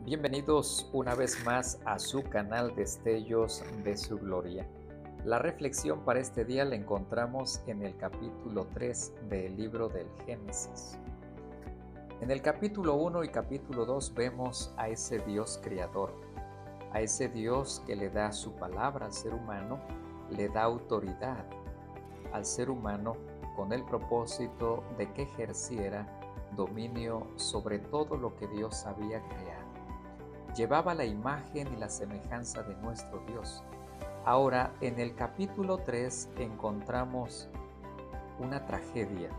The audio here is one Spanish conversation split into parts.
Bienvenidos una vez más a su canal Destellos de su Gloria. La reflexión para este día la encontramos en el capítulo 3 del libro del Génesis. En el capítulo 1 y capítulo 2 vemos a ese Dios creador, a ese Dios que le da su palabra al ser humano, le da autoridad al ser humano con el propósito de que ejerciera dominio sobre todo lo que Dios había creado. Llevaba la imagen y la semejanza de nuestro Dios. Ahora, en el capítulo 3 encontramos una tragedia.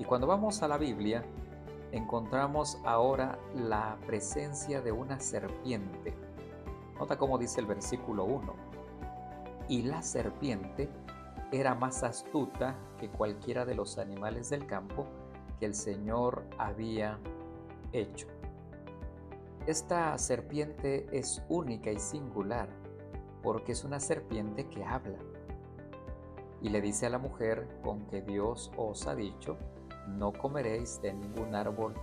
Y cuando vamos a la Biblia, encontramos ahora la presencia de una serpiente. Nota cómo dice el versículo 1. Y la serpiente era más astuta que cualquiera de los animales del campo que el Señor había hecho. Esta serpiente es única y singular porque es una serpiente que habla y le dice a la mujer: con que Dios os ha dicho, no comeréis de ningún árbol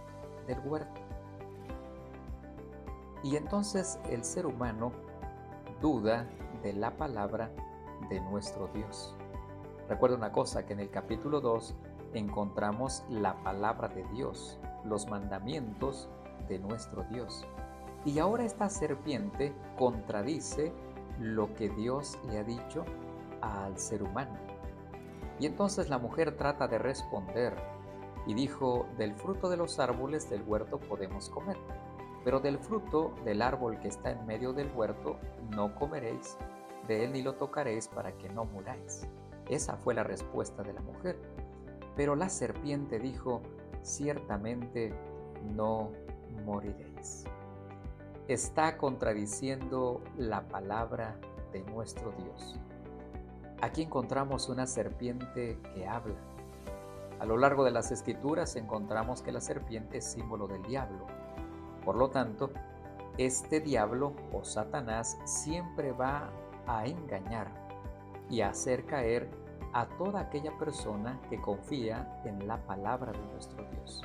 del huerto. Y entonces el ser humano duda de la palabra de nuestro Dios. Recuerda una cosa, que en el capítulo 2 encontramos la palabra de Dios, los mandamientos de nuestro Dios. Y ahora esta serpiente contradice lo que Dios le ha dicho al ser humano. Y entonces la mujer trata de responder y dijo: del fruto de los árboles del huerto podemos comer, pero del fruto del árbol que está en medio del huerto no comeréis, de él ni lo tocaréis para que no muráis. Esa fue la respuesta de la mujer. Pero la serpiente dijo: ciertamente no moriréis. Está contradiciendo la palabra de nuestro Dios. Aquí encontramos una serpiente que habla. A lo largo de las Escrituras encontramos que la serpiente es símbolo del diablo. Por lo tanto, este diablo o Satanás siempre va a engañar y a hacer caer a toda aquella persona que confía en la palabra de nuestro Dios.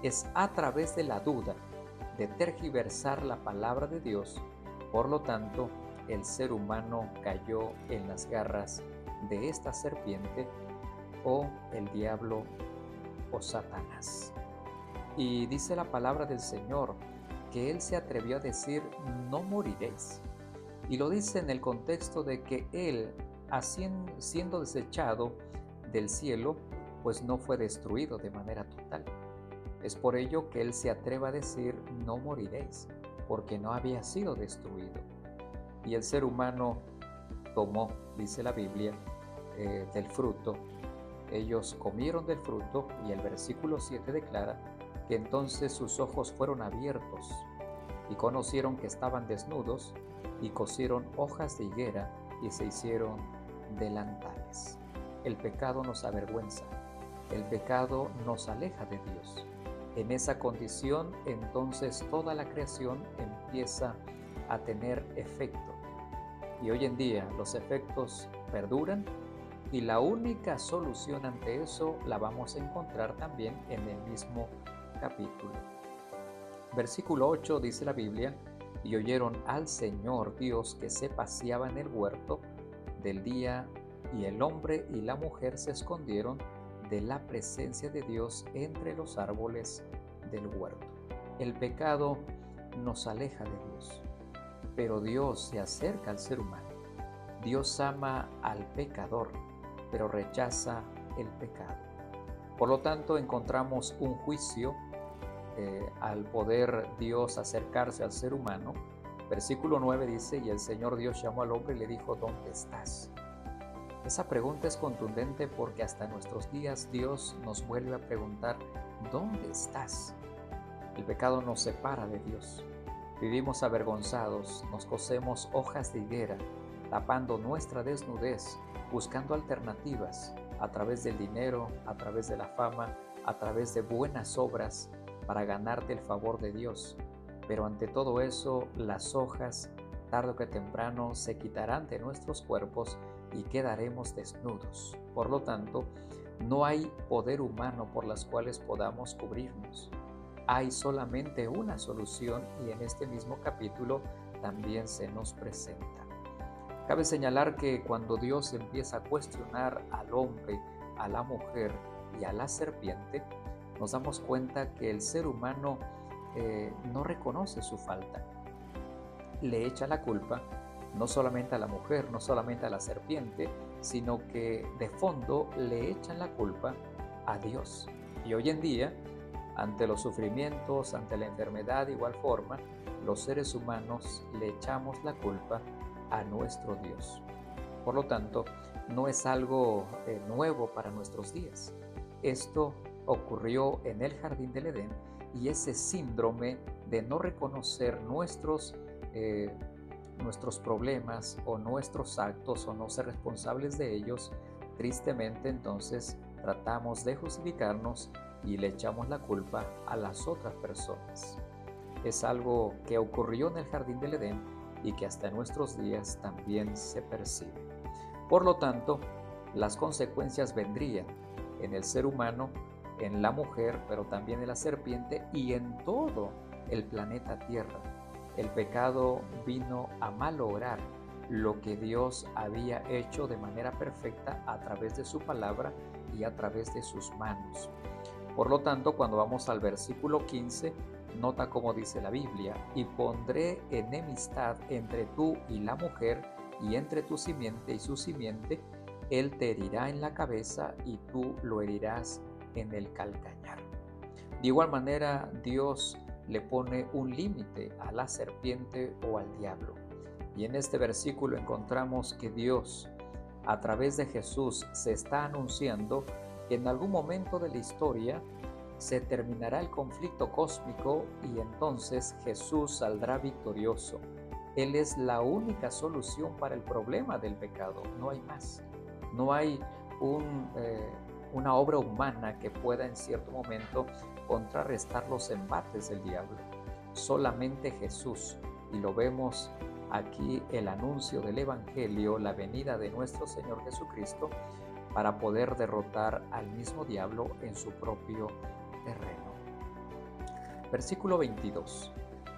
Es a través de la duda, de tergiversar la palabra de Dios, por lo tanto, el ser humano cayó en las garras de esta serpiente o el diablo o Satanás. Y dice la palabra del Señor que Él se atrevió a decir: no moriréis. Y lo dice en el contexto de que Él, siendo desechado del cielo, pues no fue destruido de manera total. Es por ello que Él se atreve a decir: no moriréis, porque no había sido destruido. Y el ser humano tomó, dice la Biblia, del fruto. Ellos comieron del fruto y el versículo 7 declara que entonces sus ojos fueron abiertos y conocieron que estaban desnudos y cosieron hojas de higuera y se hicieron delantales. El pecado nos avergüenza, el pecado nos aleja de Dios. En esa condición, entonces toda la creación empieza a tener efecto. Y hoy en día los efectos perduran y la única solución ante eso la vamos a encontrar también en el mismo capítulo. Versículo 8 dice la Biblia: y oyeron al Señor Dios que se paseaba en el huerto del día, y el hombre y la mujer se escondieron de la presencia de Dios entre los árboles del huerto. El pecado nos aleja de Dios, pero Dios se acerca al ser humano. Dios ama al pecador, pero rechaza el pecado. Por lo tanto, encontramos un juicio al poder Dios acercarse al ser humano. Versículo 9 dice: y el Señor Dios llamó al hombre y le dijo: ¿dónde estás? Esa pregunta es contundente porque hasta nuestros días Dios nos vuelve a preguntar: ¿dónde estás? El pecado nos separa de Dios. Vivimos avergonzados, nos cosemos hojas de higuera, tapando nuestra desnudez, buscando alternativas a través del dinero, a través de la fama, a través de buenas obras para ganarte el favor de Dios. Pero ante todo eso, las hojas, tarde o que temprano, se quitarán de nuestros cuerpos y quedaremos desnudos. Por lo tanto, no hay poder humano por las cuales podamos cubrirnos. hay solamente una solución y en este mismo capítulo también se nos presenta. Cabe señalar que cuando Dios empieza a cuestionar al hombre, a la mujer y a la serpiente, nos damos cuenta que el ser humano no reconoce su falta. Le echa la culpa no solamente a la mujer, no solamente a la serpiente, sino que de fondo le echan la culpa a Dios. Y hoy en día, ante los sufrimientos, ante la enfermedad, de igual forma, los seres humanos le echamos la culpa a nuestro Dios. Por lo tanto, no es algo nuevo para nuestros días. Esto ocurrió en el jardín del Edén y ese síndrome de no reconocer nuestros problemas o nuestros actos o no ser responsables de ellos, tristemente entonces tratamos de justificarnos y le echamos la culpa a las otras personas. Es algo que ocurrió en el jardín del Edén y que hasta nuestros días también se percibe. Por lo tanto, las consecuencias vendrían en el ser humano, en la mujer, pero también en la serpiente y en todo el planeta Tierra. El pecado vino a malograr lo que Dios había hecho de manera perfecta a través de su palabra y a través de sus manos. Por lo tanto, cuando vamos al versículo 15, nota cómo dice la Biblia: y pondré enemistad entre tú y la mujer, y entre tu simiente y su simiente. Él te herirá en la cabeza y tú lo herirás en el calcañar. De igual manera, Dios le pone un límite a la serpiente o al diablo. Y en este versículo encontramos que Dios, a través de Jesús, se está anunciando que en algún momento de la historia se terminará el conflicto cósmico y entonces Jesús saldrá victorioso. Él es la única solución para el problema del pecado, no hay más. No hay una obra humana que pueda en cierto momento contrarrestar los embates del diablo. Solamente Jesús, y lo vemos aquí el anuncio del Evangelio, la venida de nuestro Señor Jesucristo, para poder derrotar al mismo diablo en su propio terreno. Versículo 22.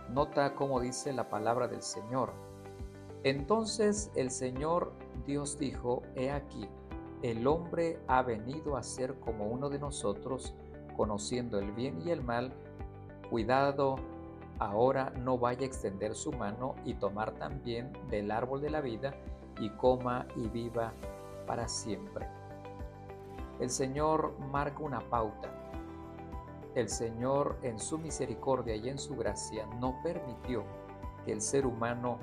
Nota cómo dice la palabra del Señor. Entonces el Señor Dios dijo: He aquí, el hombre ha venido a ser como uno de nosotros, conociendo el bien y el mal. Cuidado, ahora no vaya a extender su mano y tomar también del árbol de la vida y coma y viva para siempre. El Señor marca una pauta. El Señor, en su misericordia y en su gracia, no permitió que el ser humano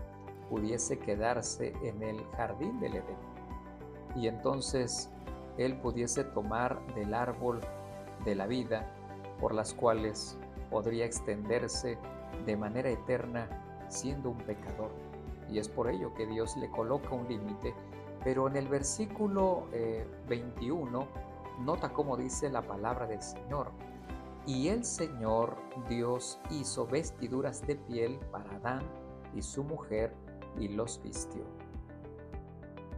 pudiese quedarse en el jardín del Edén y entonces él pudiese tomar del árbol de la vida, por las cuales podría extenderse de manera eterna siendo un pecador. Y es por ello que Dios le coloca un límite. Pero en el versículo 21, nota cómo dice la palabra del Señor. Y el Señor Dios hizo vestiduras de piel para Adán y su mujer y los vistió.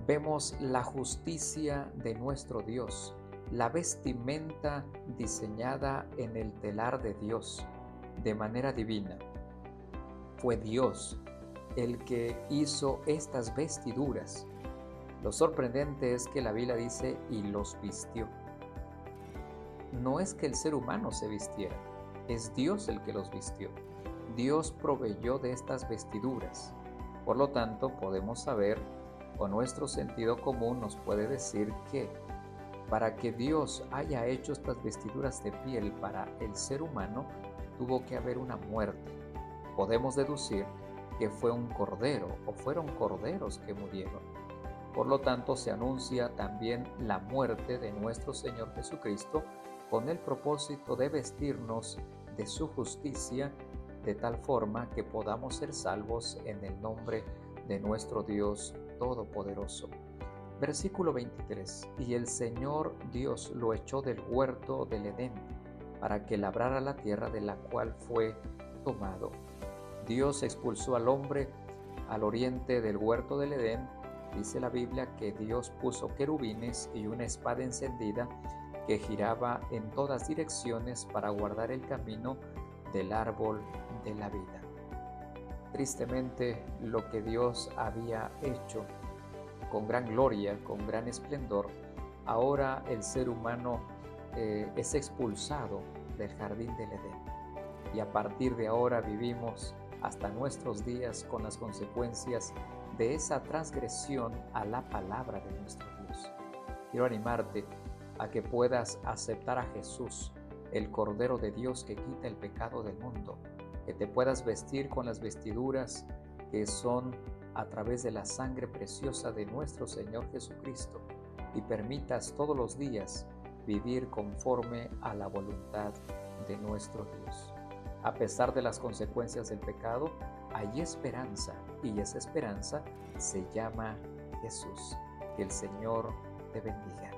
Vemos la justicia de nuestro Dios, la vestimenta diseñada en el telar de Dios de manera divina. Fue Dios el que hizo estas vestiduras. Lo sorprendente es que la Biblia dice: y los vistió. No es que el ser humano se vistiera, es Dios el que los vistió. Dios proveyó de estas vestiduras. Por lo tanto, podemos saber, o nuestro sentido común nos puede decir que para que Dios haya hecho estas vestiduras de piel para el ser humano, tuvo que haber una muerte. Podemos deducir que fue un cordero o fueron corderos que murieron. Por lo tanto, se anuncia también la muerte de nuestro Señor Jesucristo con el propósito de vestirnos de su justicia, de tal forma que podamos ser salvos en el nombre de nuestro Dios Todopoderoso. Versículo 23. Y el Señor Dios lo echó del huerto del Edén, para que labrara la tierra de la cual fue tomado. Dios expulsó al hombre al oriente del huerto del Edén. Dice la Biblia que Dios puso querubines y una espada encendida que giraba en todas direcciones para guardar el camino del árbol de la vida. Tristemente, lo que Dios había hecho con gran gloria, con gran esplendor, ahora el ser humano es expulsado del jardín del Edén. Y a partir de ahora vivimos hasta nuestros días con las consecuencias de esa transgresión a la palabra de nuestro Dios. Quiero animarte a que puedas aceptar a Jesús, el Cordero de Dios que quita el pecado del mundo, que te puedas vestir con las vestiduras que son a través de la sangre preciosa de nuestro Señor Jesucristo y permitas todos los días vivir conforme a la voluntad de nuestro Dios. A pesar de las consecuencias del pecado, hay esperanza y esa esperanza se llama Jesús. Que el Señor te bendiga.